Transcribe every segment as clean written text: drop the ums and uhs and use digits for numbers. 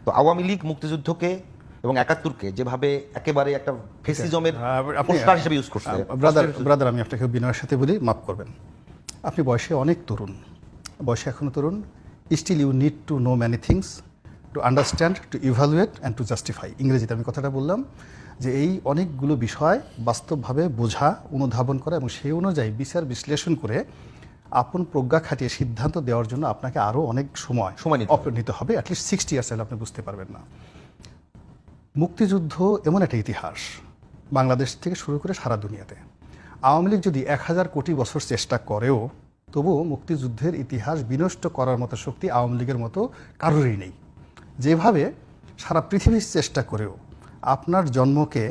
তো আওয়ামী লীগ মুক্তিযুদ্ধকে এবং ৭১-কে যেভাবে একেবারে একটা ফেসিজমের পোস্টার হিসেবে ইউজ করছে। ব্রাদার, আমি আপনাকে বিনয়ের সাথে বলি, মাফ করবেন, আপনি বয়সে অনেক তরুণ, বয়সে এখনও তরুণ, still you need to know many things, to understand, to evaluate and to justify. ইংরেজিতে আমি কথাটা বললাম যে এই অনেকগুলো বিষয় বাস্তবভাবে বোঝা, অনুধাবন করা এবং সেই অনুযায়ী বিচার বিশ্লেষণ করে আপন প্রজ্ঞা খাটিয়ে সিদ্ধান্ত দেওয়ার জন্য আপনাকে আরও অনেক সময় নিতে হবে। অ্যাটলিস্ট 60 ইয়ার্স হলে আপনি বুঝতে পারবেন না। মুক্তিযুদ্ধ এমন একটা ইতিহাস, বাংলাদেশ থেকে শুরু করে সারা দুনিয়াতে। আওয়ামী লীগ যদি 1000 কোটি বছর চেষ্টা করেও তবুও মুক্তিযুদ্ধের ইতিহাস বিনষ্ট করার মতো শক্তি আওয়ামী লীগের মতো কারোরই নেই। যেভাবে সারা পৃথিবীর চেষ্টা করেও আপনার জন্মকে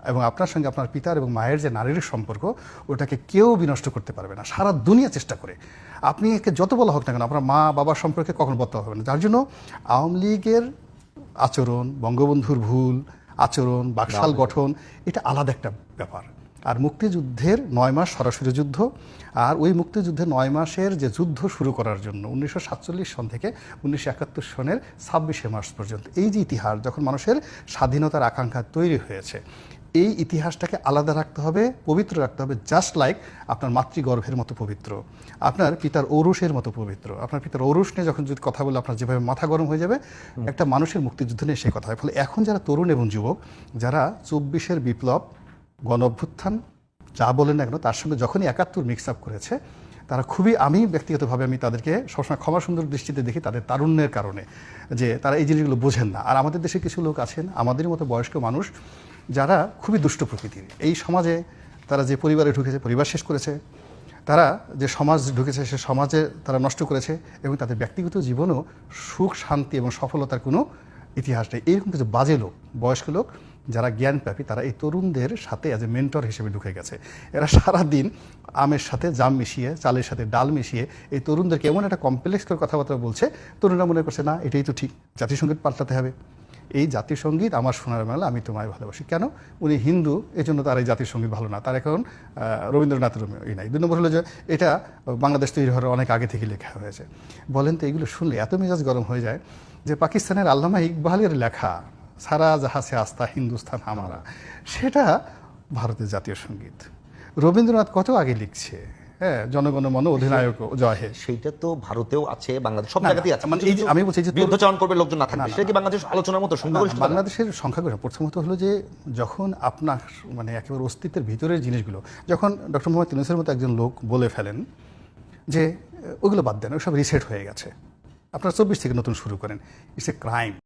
এবং আপনার সঙ্গে আপনার পিতার এবং মায়ের যে নারীর সম্পর্ক, ওটাকে কেউ বিনষ্ট করতে পারবে না, সারা দুনিয়া চেষ্টা করে। আপনি একে যত বলা হোক না কেন, আপনার মা বাবার সম্পর্কে কখনো বলতে হবে না। যার জন্য আওয়ামী লীগের আচরণ, বঙ্গবন্ধুর ভুল আচরণ, বাকশাল গঠন, এটা আলাদা একটা ব্যাপার। আর মুক্তিযুদ্ধের 9 মাস সরাসরি যুদ্ধ, আর ওই মুক্তিযুদ্ধের 9 মাসের যে যুদ্ধ শুরু করার জন্য 1947 সন থেকে 1971 সনের 26শে মার্চ পর্যন্ত, এই যে ইতিহাস, যখন মানুষের স্বাধীনতার আকাঙ্ক্ষা তৈরি হয়েছে, এই ইতিহাসটাকে আলাদা রাখতে হবে, পবিত্র রাখতে হবে। জাস্ট লাইক আপনার মাতৃগর্ভের মতো পবিত্র, আপনার পিতার ঔরসের মতো পবিত্র। আপনার পিতার ঔরস নিয়ে যখন যদি কথা বলে আপনার যেভাবে মাথা গরম হয়ে যাবে, একটা মানুষের মুক্তিযুদ্ধ নিয়ে সে কথা হয়। ফলে এখন যারা তরুণ এবং যুবক, যারা 24-এর বিপ্লব, গণ অভ্যুত্থান যা বলেন না কেন, তার সঙ্গে যখনই 71 মিক্স আপ করেছে, তারা খুবই, আমি ব্যক্তিগতভাবে আমি তাদেরকে সবসময় ক্ষমা সুন্দর দৃষ্টিতে দেখি, তাদের তারুণ্যের কারণে, যে তারা এই জিনিসগুলো বোঝেন না। আর আমাদের দেশে কিছু লোক আছেন, আমাদের মতো বয়স্ক মানুষ, যারা খুবই দুষ্ট প্রকৃতির। এই সমাজে তারা যে পরিবারে ঢুকেছে, পরিবার শেষ করেছে, তারা যে সমাজ ঢুকেছে, সে সমাজে তারা নষ্ট করেছে, এবং তাদের ব্যক্তিগত জীবনেও সুখ, শান্তি এবং সফলতার কোনো ইতিহাস নেই। এইরকম কিছু বাজে লোক, বয়স্ক লোক, যারা জ্ঞানপ্রাপী, তারা এই তরুণদের সাথে অ্যাজ এ মেন্টর হিসেবে ঢুকে গেছে। এরা সারাদিন আমের সাথে জাম মিশিয়ে, চালের সাথে ডাল মিশিয়ে এই তরুণদেরকে এমন একটা কমপ্লেক্স করে কথাবার্তা বলছে, তরুণরা মনে করছে না এটাই তো ঠিক, জাতিসংগীত পাল্টাতে হবে। এই জাতীয় সঙ্গীত আমার সোনার মেলা, আমি তোমায় ভালোবাসি। কেন? উনি হিন্দু, এই জন্য তার এই জাতীয় সঙ্গীত ভালো না, তার এখন রবীন্দ্রনাথের নাই। 2 নম্বর হলো যে এটা বাংলাদেশ তৈরি হওয়ার অনেক আগে থেকে লেখা হয়েছে। বলেন তো, এগুলো শুনলে এত মেজাজ গরম হয়ে যায় যে পাকিস্তানের আল্লামা ইকবালের লেখা সারা জাহাসে আস্থা হিন্দুস্তান হামারা, সেটা ভারতের জাতীয় সঙ্গীত। রবীন্দ্রনাথ কত আগে লিখছে, হ্যাঁ, জনগণ মন অধিনায়ক জয় হে, সেইটা তো ভারতেও আছে, বাংলাদেশ সব জায়গাতেই আছে। মানে আমি বলছি যে বিরুদ্ধাচরণ করবে লোকজন না থাকবে, সেটা কি বাংলাদেশ আলোচনার মতো? বাংলাদেশের সংখ্যাগরিষ্ঠ প্রথমত হলো যে যখন আপনার মানে একেবারে অস্তিত্বের ভিতরের জিনিসগুলো যখন ডক্টর মোহাম্মদ ইউনূসের মতো একজন লোক বলে ফেলেন যে ওগুলো বাদ দেন, ওসব রিসেট হয়ে গেছে, আপনারা 24 থেকে নতুন শুরু করেন, ইটস এ ক্রাইম।